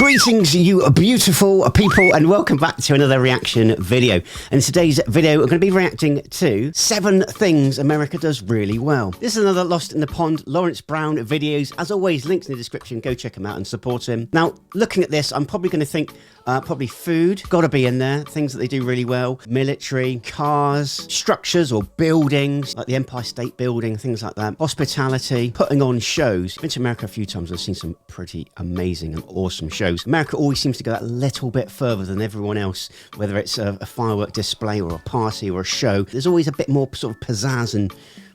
Greetings, you beautiful people, and welcome back to another reaction video. In today's video, we're going to be reacting to 7 things America does really well. This is another Lost in the Pond Laurence Brown videos. As always, links in the description. Go check him out and support him. Now, looking at this, I'm probably going to think probably food, got to be in there. Things that they do really well. Military, cars, structures or buildings, like the Empire State Building, things like that. Hospitality, putting on shows. Been to America a few times. I've seen some pretty amazing and awesome shows. America always seems to go that little bit further than everyone else, whether it's a firework display or a party or a show. There's always a bit more sort of pizzazz and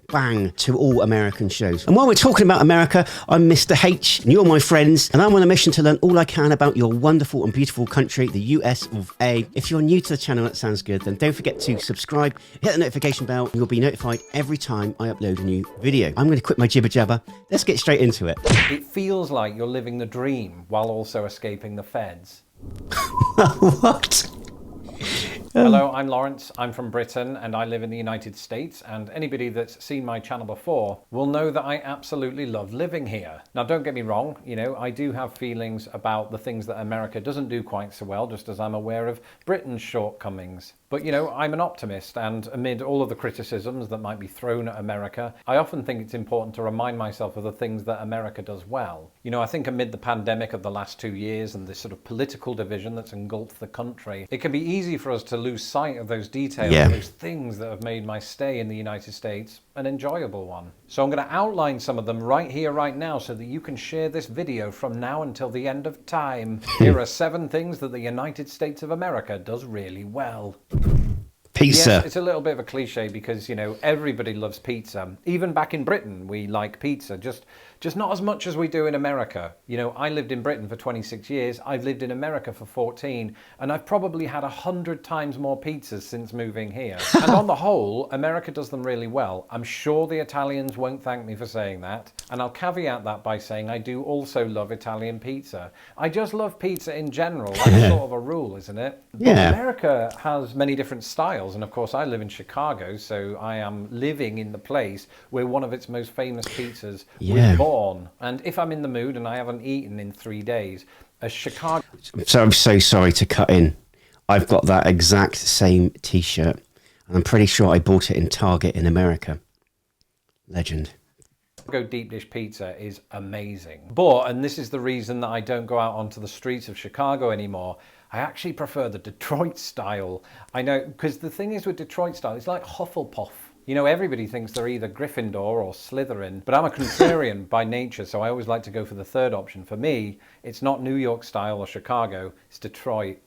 bang to all American shows. And while we're talking about America, I'm Mr. H, and you're my friends, and I'm on a mission to learn all I can about your wonderful and beautiful country, the US of A. If you're new to the channel, that sounds good, then don't forget to subscribe, hit the notification bell, and you'll be notified every time I upload a new video. I'm going to quit my jibber jabber. Let's get straight into it. It feels like you're living the dream while also escaping the feds. What? Hello, I'm Lawrence. I'm from Britain and I live in the United States, and anybody that's seen my channel before will know that I absolutely love living here. Now, don't get me wrong, you know, I do have feelings about the things that America doesn't do quite so well, just as I'm aware of Britain's shortcomings. But, you know, I'm an optimist, and amid all of the criticisms that might be thrown at America, I often think it's important to remind myself of the things that America does well. You know, I think amid the pandemic of the last 2 years and this sort of political division that's engulfed the country, it can be easy for us to lose sight of those details, those things that have made my stay in the United States an enjoyable one. So I'm going to outline some of them right here, right now, so that you can share this video from now until the end of time. Here are 7 things that the United States of America does really well. Pizza. Yes, it's a little bit of a cliche because, you know, everybody loves pizza. Even back in Britain, we like pizza, just not as much as we do in America. You know, I lived in Britain for 26 years. I've lived in America for 14, and I've probably had 100 times more pizzas since moving here. And on the whole, America does them really well. I'm sure the Italians won't thank me for saying that, and I'll caveat that by saying I do also love Italian pizza. I just love pizza in general. That's sort of a rule, isn't it? Yeah. But America has many different styles, and of course I live in Chicago, so I am living in the place where one of its most famous pizzas was born. And if I'm in the mood and I haven't eaten in 3 days, a Chicago... So I'm so sorry to cut in. I've got that exact same t-shirt, and I'm pretty sure I bought it in Target in America. Legend. Deep dish pizza is amazing. But, and this is the reason that I don't go out onto the streets of Chicago anymore, I actually prefer the Detroit style. I know, because the thing is with Detroit style, it's like Hufflepuff. You know, everybody thinks they're either Gryffindor or Slytherin, but I'm a contrarian by nature, so I always like to go for the third option. For me, it's not New York style or Chicago, it's Detroit.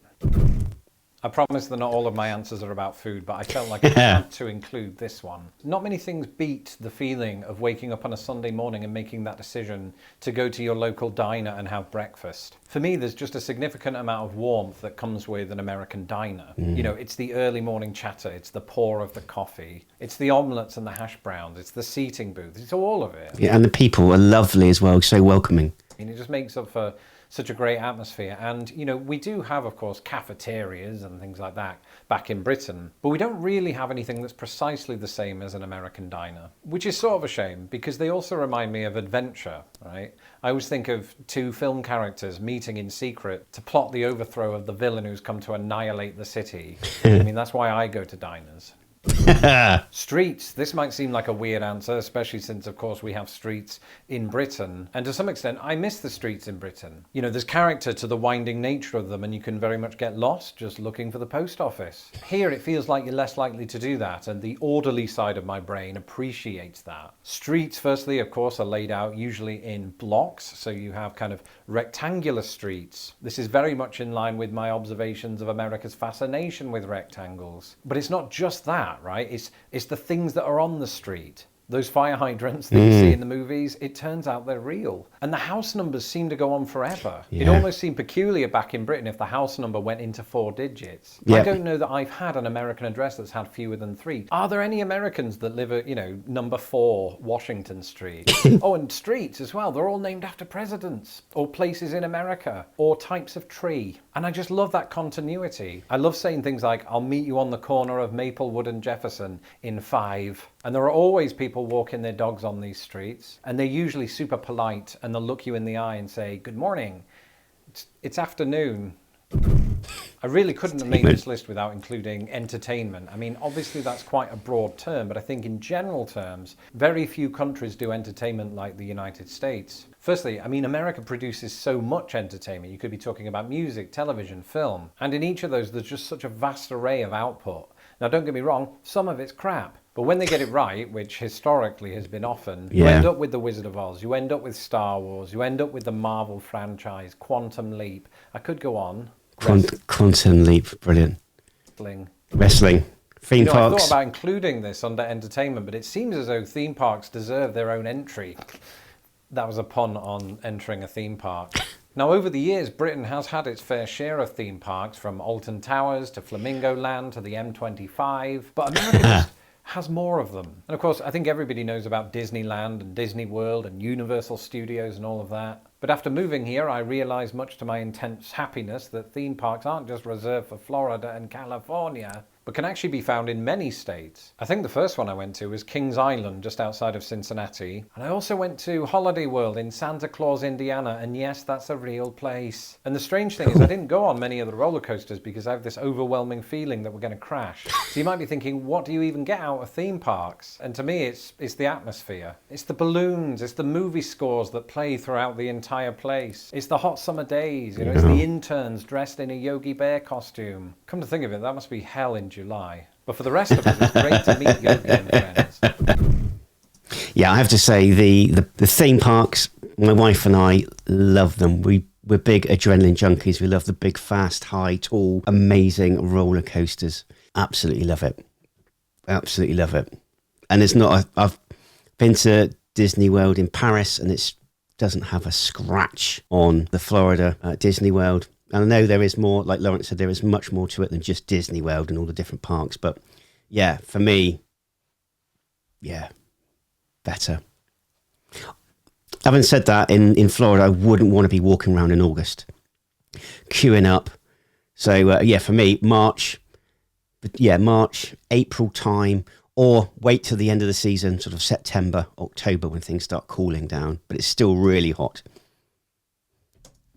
I promise that not all of my answers are about food, but I felt like I had to include this one. Not many things beat the feeling of waking up on a Sunday morning and making that decision to go to your local diner and have breakfast. For me, there's just a significant amount of warmth that comes with an American diner. You know, it's the early morning chatter, it's the pour of the coffee, it's the omelettes and the hash browns, it's the seating booth, it's all of it. Yeah, and the people are lovely as well, so welcoming. And it just makes up for such a great atmosphere. And, you know, we do have, of course, cafeterias and things like that back in Britain, but we don't really have anything that's precisely the same as an American diner, which is sort of a shame because they also remind me of adventure, right? I always think of 2 film characters meeting in secret to plot the overthrow of the villain who's come to annihilate the city. I mean, that's why I go to diners. Streets. This might seem like a weird answer, especially since, of course, we have streets in Britain. And to some extent, I miss the streets in Britain. You know, there's character to the winding nature of them, and you can very much get lost just looking for the post office. Here, it feels like you're less likely to do that, and the orderly side of my brain appreciates that. Streets, firstly, of course, are laid out usually in blocks, so you have kind of rectangular streets. This is very much in line with my observations of America's fascination with rectangles. But it's not just that. Right? It's the things that are on the street. Those fire hydrants that you see in the movies, it turns out they're real. And the house numbers seem to go on forever. Yeah. It almost seemed peculiar back in Britain if the house number went into 4 digits. Yep. I don't know that I've had an American address that's had fewer than 3. Are there any Americans that live at, you know, number 4 Washington Street? Oh, and streets as well. They're all named after presidents or places in America or types of tree. And I just love that continuity. I love saying things like, I'll meet you on the corner of Maplewood and Jefferson in 5. And there are always people walking their dogs on these streets, and they're usually super polite, and they'll look you in the eye and say, good morning. It's afternoon. I really couldn't have made this list without including entertainment. I mean, obviously that's quite a broad term, but I think in general terms, very few countries do entertainment like the United States. Firstly, I mean, America produces so much entertainment. You could be talking about music, television, film, and in each of those, there's just such a vast array of output. Now, don't get me wrong, some of it's crap. But when they get it right, which historically has been often, you end up with The Wizard of Oz, you end up with Star Wars, you end up with the Marvel franchise, Quantum Leap. I could go on. Quantum Leap, brilliant. Wrestling. Theme parks. I thought about including this under entertainment, but it seems as though theme parks deserve their own entry. That was a pun on entering a theme park. Now, over the years, Britain has had its fair share of theme parks, from Alton Towers to Flamingo Land to the M25, but America just has more of them. And of course, I think everybody knows about Disneyland and Disney World and Universal Studios and all of that. But after moving here, I realised, much to my intense happiness, that theme parks aren't just reserved for Florida and California, but can actually be found in many states. I think the first one I went to was Kings Island, just outside of Cincinnati. And I also went to Holiday World in Santa Claus, Indiana, and yes, that's a real place. And the strange thing is I didn't go on many of the roller coasters because I have this overwhelming feeling that we're going to crash. So you might be thinking, what do you even get out of theme parks? And to me, it's the atmosphere. It's the balloons, it's the movie scores that play throughout the entire place. It's the hot summer days, it's the interns dressed in a Yogi Bear costume. Come to think of it, that must be hell in July. But for the rest of us, it's great to meet Yogi and friends. Yeah, I have to say, the theme parks, my wife and I love them. We're big adrenaline junkies. We love the big, fast, high, tall, amazing roller coasters. Absolutely love it. Absolutely love it. And it's not, I've been to Disney World in Paris, and it doesn't have a scratch on the Florida Disney World. And I know there is more, like Laurence said, there is much more to it than just Disney World and all the different parks. But yeah, for me, yeah, better. Having said that, in Florida, I wouldn't want to be walking around in August, queuing up. So yeah, for me, March, April time, or wait till the end of the season, sort of September, October, when things start cooling down. But it's still really hot.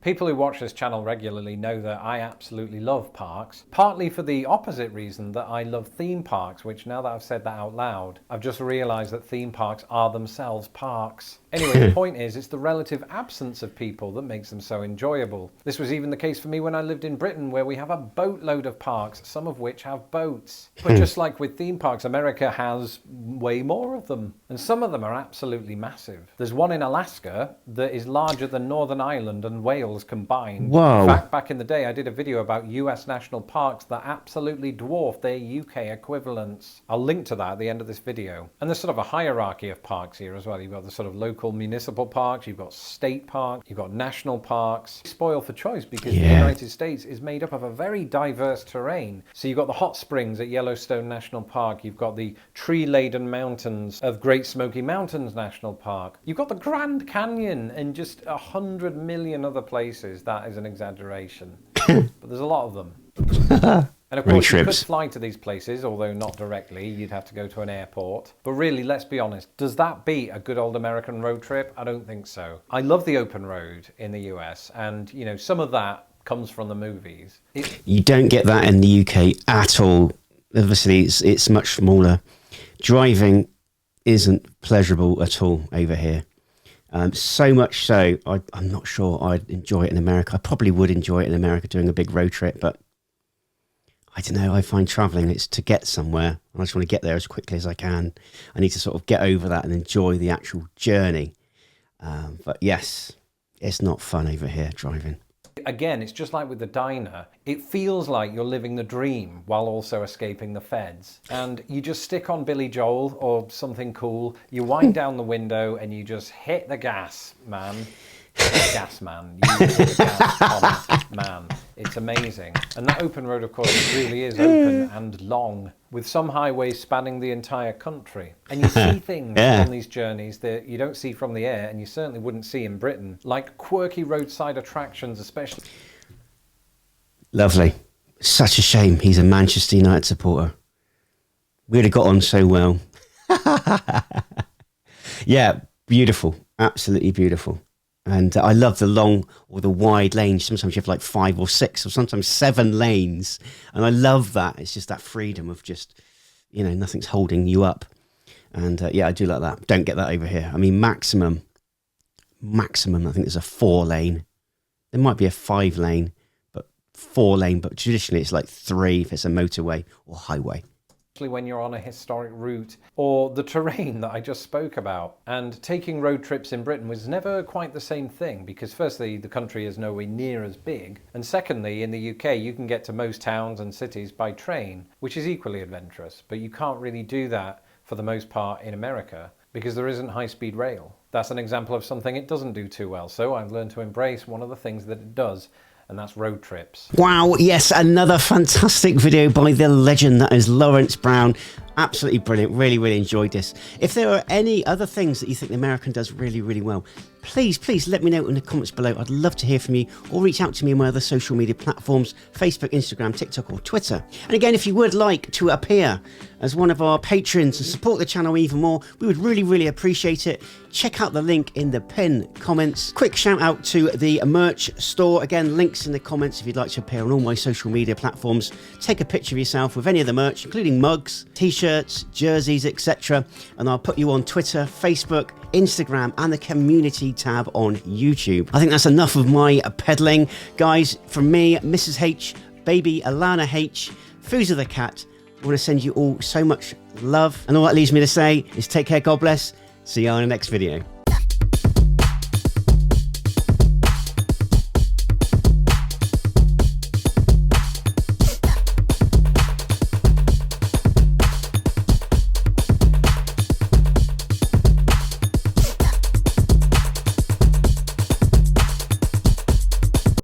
People who watch this channel regularly know that I absolutely love parks, partly for the opposite reason that I love theme parks, which now that I've said that out loud, I've just realised that theme parks are themselves parks. Anyway, the point is, it's the relative absence of people that makes them so enjoyable. This was even the case for me when I lived in Britain, where we have a boatload of parks, some of which have boats. But just like with theme parks, America has way more of them. And some of them are absolutely massive. There's one in Alaska that is larger than Northern Ireland and Wales combined. Whoa. In fact, back in the day, I did a video about US national parks that absolutely dwarf their UK equivalents. I'll link to that at the end of this video. And there's sort of a hierarchy of parks here as well. You've got the sort of local municipal parks, you've got state parks, you've got national parks. Spoil for choice because the United States is made up of a very diverse terrain. So you've got the hot springs at Yellowstone National Park, you've got the tree-laden mountains of Great Smoky Mountains National Park, you've got the Grand Canyon, and just 100 million other places. That is an exaggeration. But there's a lot of them. And of course, you could fly to these places, although not directly. You'd have to go to an airport. But really, let's be honest, does that beat a good old American road trip? I don't think so. I love the open road in the US, and some of that comes from the movies. You don't get that in the UK at all. Obviously, it's much smaller. Driving isn't pleasurable at all over here. So much so, I'm not sure I'd enjoy it in America. I probably would enjoy it in America doing a big road trip, but I don't know. I find traveling, it's to get somewhere. I just want to get there as quickly as I can. I need to sort of get over that and enjoy the actual journey. But yes, it's not fun over here driving. Again, it's just like with the diner. It feels like you're living the dream while also escaping the feds. And you just stick on Billy Joel or something cool, you wind down the window and you just hit the gas, man. Gas man. You hit the gas on man. It's amazing. And that open road, of course, it really is open and long, with some highways spanning the entire country. And you see things on these journeys that you don't see from the air, and you certainly wouldn't see in Britain, like quirky roadside attractions, especially. Lovely. Such a shame he's a Manchester United supporter. We would have got on so well. Yeah, beautiful. Absolutely beautiful. And I love the long or the wide lanes. Sometimes you have like 5 or 6 or sometimes 7 lanes. And I love that. It's just that freedom of just, you know, nothing's holding you up. And yeah, I do like that. Don't get that over here. I mean, maximum, I think there's a 4 lane. There might be a 5 lane, but 4 lane. But traditionally it's like 3 if it's a motorway or highway. When you're on a historic route or the terrain that I just spoke about. And taking road trips in Britain was never quite the same thing because firstly, the country is nowhere near as big. And secondly, in the UK, you can get to most towns and cities by train, which is equally adventurous. But you can't really do that for the most part in America because there isn't high-speed rail. That's an example of something it doesn't do too well. So I've learned to embrace one of the things that it does, and that's road trips. Wow, yes, another fantastic video by the legend that is Laurence Brown. Absolutely brilliant. Really, really enjoyed this. If there are any other things that you think the American does really, really well, please let me know in the comments below. I'd love to hear from you, or reach out to me on my other social media platforms, Facebook, Instagram, TikTok or Twitter. And again, if you would like to appear as one of our patrons and support the channel even more, we would really, really appreciate it. Check out the link in the pinned comments. Quick shout out to the merch store. Again, links in the comments if you'd like to appear on all my social media platforms. Take a picture of yourself with any of the merch, including mugs, t-shirts, jerseys, etc. And I'll put you on Twitter, Facebook, Instagram and the community tab on YouTube. I think that's enough of my peddling. Guys, from me, Mrs. H, baby Alana H, Fuza the cat, I want to send you all so much love. And all that leaves me to say is take care, God bless. See you on the next video.